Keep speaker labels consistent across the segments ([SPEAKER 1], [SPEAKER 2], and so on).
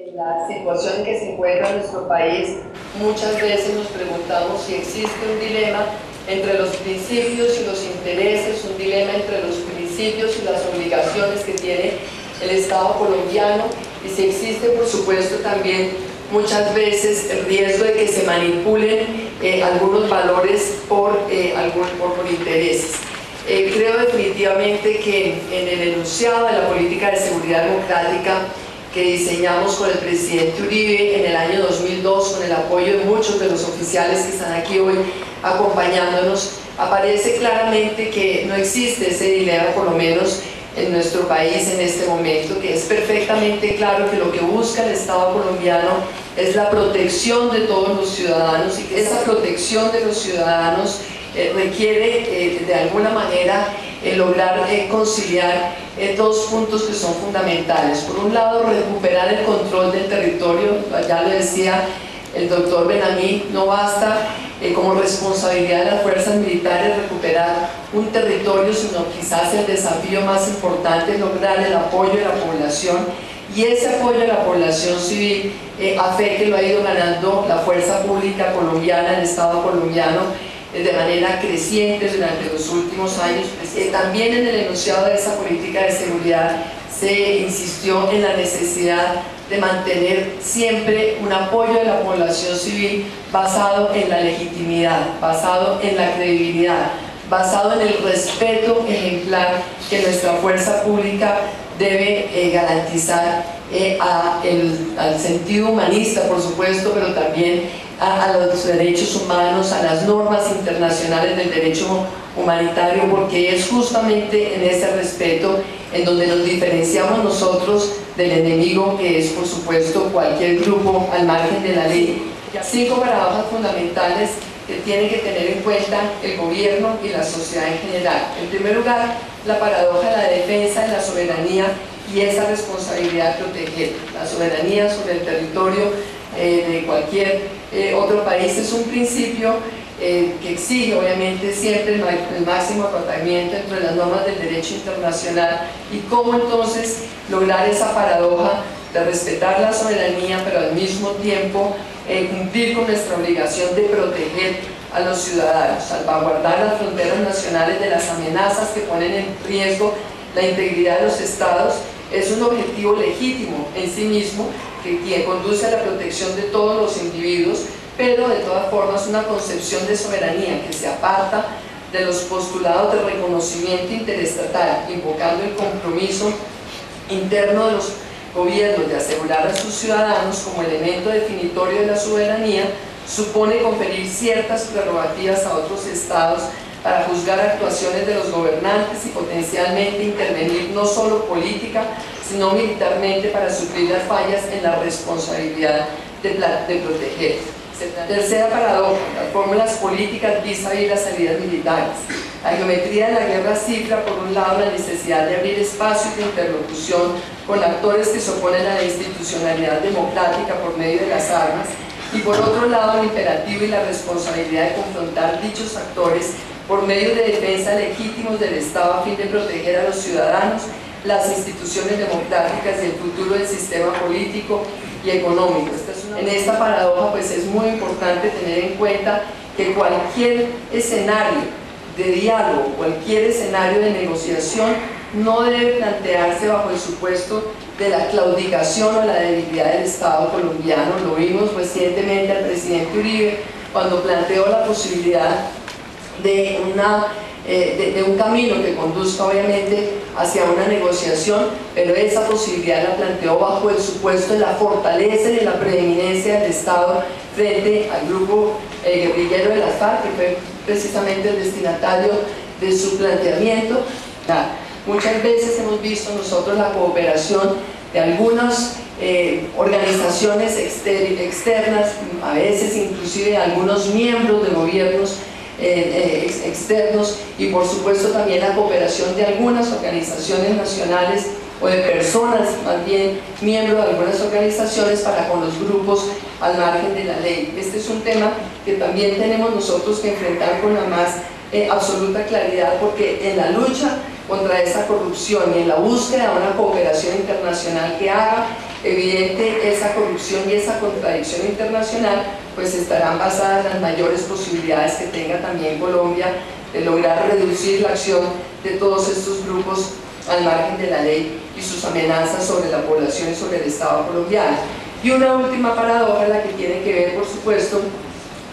[SPEAKER 1] En la situación en que se encuentra nuestro país, muchas veces nos preguntamos si existe un dilema entre los principios y los intereses, un dilema entre los principios y las obligaciones que tiene el Estado colombiano, y si existe, por supuesto, también muchas veces el riesgo de que se manipulen algunos valores por intereses. Creo definitivamente que en el enunciado de la política de seguridad democrática que diseñamos con el presidente Uribe en el año 2002, con el apoyo de muchos de los oficiales que están aquí hoy acompañándonos, aparece claramente que no existe ese dilema, por lo menos en nuestro país en este momento, que es perfectamente claro que lo que busca el Estado colombiano es la protección de todos los ciudadanos, y que esa protección de los ciudadanos requiere de alguna manera lograr conciliar dos puntos que son fundamentales. Por un lado, recuperar el control del territorio. Ya lo decía el doctor Benamí, no basta como responsabilidad de las fuerzas militares recuperar un territorio, sino quizás el desafío más importante es lograr el apoyo de la población, y ese apoyo de la población civil a fe que lo ha ido ganando la fuerza pública colombiana, el Estado colombiano, de manera creciente durante los últimos años. También en el enunciado de esa política de seguridad se insistió en la necesidad de mantener siempre un apoyo de la población civil basado en la legitimidad, basado en la credibilidad, basado en el respeto ejemplar que nuestra fuerza pública debe garantizar al sentido humanista, por supuesto, pero también a los derechos humanos, a las normas internacionales del derecho humanitario, porque es justamente en ese respeto en donde nos diferenciamos nosotros del enemigo, que es, por supuesto, cualquier grupo al margen de la ley. 5 paradojas fundamentales que tiene que tener en cuenta el gobierno y la sociedad en general. En primer lugar, la paradoja de la defensa de la soberanía y esa responsabilidad de proteger la soberanía sobre el territorio de cualquier otro país. Es un principio que exige obviamente siempre el máximo acatamiento entre las normas del derecho internacional, y cómo entonces lograr esa paradoja de respetar la soberanía pero al mismo tiempo cumplir con nuestra obligación de proteger a los ciudadanos, salvaguardar las fronteras nacionales de las amenazas que ponen en riesgo la integridad de los estados. Es un objetivo legítimo en sí mismo que conduce a la protección de todos los individuos, pero de todas formas una concepción de soberanía que se aparta de los postulados de reconocimiento interestatal, invocando el compromiso interno de los gobiernos de asegurar a sus ciudadanos como elemento definitorio de la soberanía, supone conferir ciertas prerrogativas a otros estados para juzgar actuaciones de los gobernantes y potencialmente intervenir no solo política, sino militarmente para suplir las fallas en la responsabilidad de proteger. Tercera paradoja, las fórmulas políticas vis-a-vis las salidas militares. La geometría de la guerra cifra, por un lado, la necesidad de abrir espacios de interlocución con actores que se oponen a la institucionalidad democrática por medio de las armas, y por otro lado, el imperativo y la responsabilidad de confrontar dichos actores por medio de defensa legítimos del Estado a fin de proteger a los ciudadanos, las instituciones democráticas y el futuro del sistema político y económico. En esta paradoja pues es muy importante tener en cuenta que cualquier escenario de diálogo, cualquier escenario de negociación no debe plantearse bajo el supuesto de la claudicación o la debilidad del Estado colombiano. Lo vimos recientemente al presidente Uribe cuando planteó la posibilidad de un camino que conduzca obviamente hacia una negociación, pero esa posibilidad la planteó bajo el supuesto de la fortaleza y de la preeminencia del Estado frente al grupo guerrillero de las FARC, que fue precisamente el destinatario de su planteamiento. Muchas veces hemos visto nosotros la cooperación de algunas organizaciones externas, a veces inclusive algunos miembros de gobiernos externos, y por supuesto también la cooperación de algunas organizaciones nacionales o de personas más bien miembros de algunas organizaciones para con los grupos al margen de la ley. Este es un tema que también tenemos nosotros que enfrentar con la más absoluta claridad, porque en la lucha contra esta corrupción y en la búsqueda de una cooperación internacional que haga evidente esa corrupción y esa contradicción internacional, pues estarán basadas las mayores posibilidades que tenga también Colombia de lograr reducir la acción de todos estos grupos al margen de la ley y sus amenazas sobre la población y sobre el Estado colombiano. Y una última paradoja, la que tiene que ver, por supuesto,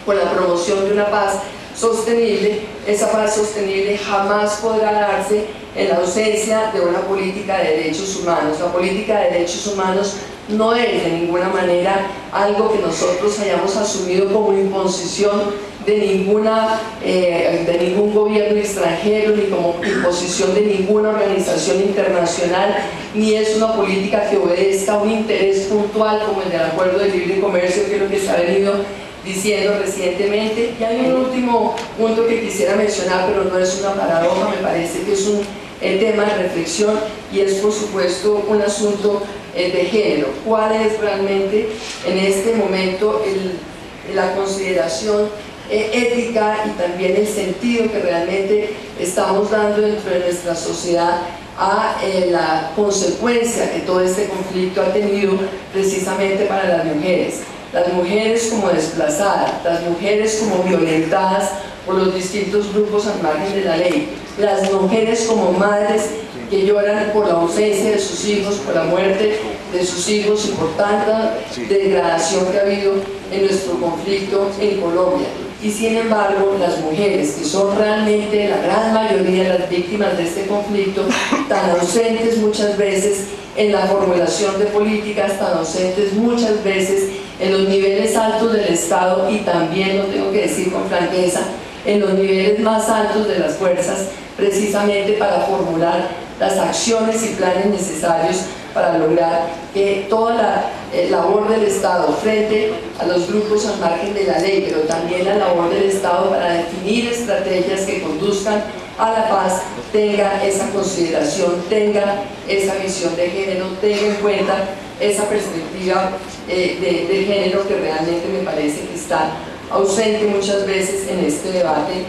[SPEAKER 1] con la promoción de una paz sostenible. Esa paz sostenible jamás podrá darse en la ausencia de una política de derechos humanos. La política de derechos humanos no es de ninguna manera algo que nosotros hayamos asumido como imposición de ningún gobierno extranjero, ni como imposición de ninguna organización internacional, ni es una política que obedezca a un interés puntual como el del Acuerdo de Libre Comercio, que es lo que se ha venido diciendo recientemente. Y hay un último punto que quisiera mencionar, pero no es una paradoja, me parece que es un tema de reflexión, y es por supuesto un asunto de género. ¿Cuál es realmente en este momento la consideración ética y también el sentido que realmente estamos dando dentro de nuestra sociedad a la consecuencia que todo este conflicto ha tenido precisamente para las mujeres? Las mujeres como desplazadas, las mujeres como violentadas por los distintos grupos al margen de la ley, las mujeres como madres que lloran por la ausencia de sus hijos, por la muerte de sus hijos y por tanta degradación que ha habido en nuestro conflicto en Colombia. Y sin embargo, las mujeres, que son realmente la gran mayoría de las víctimas de este conflicto, tan ausentes muchas veces en la formulación de políticas, tan ausentes muchas veces en los niveles altos del Estado, y también, lo tengo que decir con franqueza, en los niveles más altos de las fuerzas, precisamente para formular las acciones y planes necesarios para lograr que toda la labor del Estado frente a los grupos al margen de la ley, pero también la labor del Estado para definir estrategias que conduzcan a la paz, tenga esa consideración, tenga esa visión de género, tenga en cuenta esa perspectiva de género que realmente me parece que está ausente muchas veces en este debate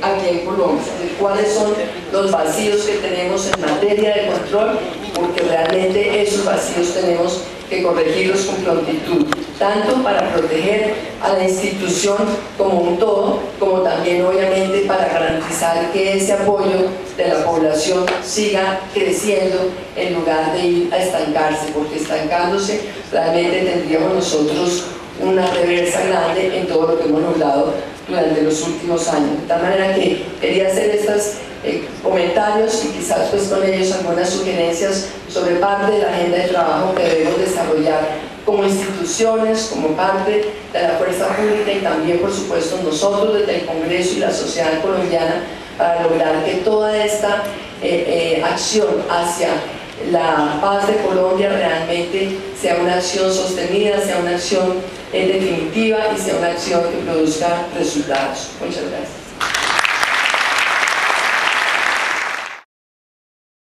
[SPEAKER 1] aquí en Colombia, de cuáles son los vacíos que tenemos en materia de control, porque realmente esos vacíos tenemos que corregirlos con prontitud, tanto para proteger a la institución como un todo, como también obviamente para garantizar que ese apoyo de la población siga creciendo en lugar de ir a estancarse, porque estancándose realmente tendríamos nosotros una reversa grande en todo lo que hemos logrado durante los últimos años. De tal manera que quería hacer estos comentarios y quizás pues con ellos algunas sugerencias sobre parte de la agenda de trabajo que debemos desarrollar como instituciones, como parte de la fuerza pública, y también por supuesto nosotros desde el Congreso y la sociedad colombiana, para lograr que toda esta acción hacia la paz de Colombia realmente sea una acción sostenida, sea una acción definitiva y sea una acción que produzca resultados. Muchas gracias.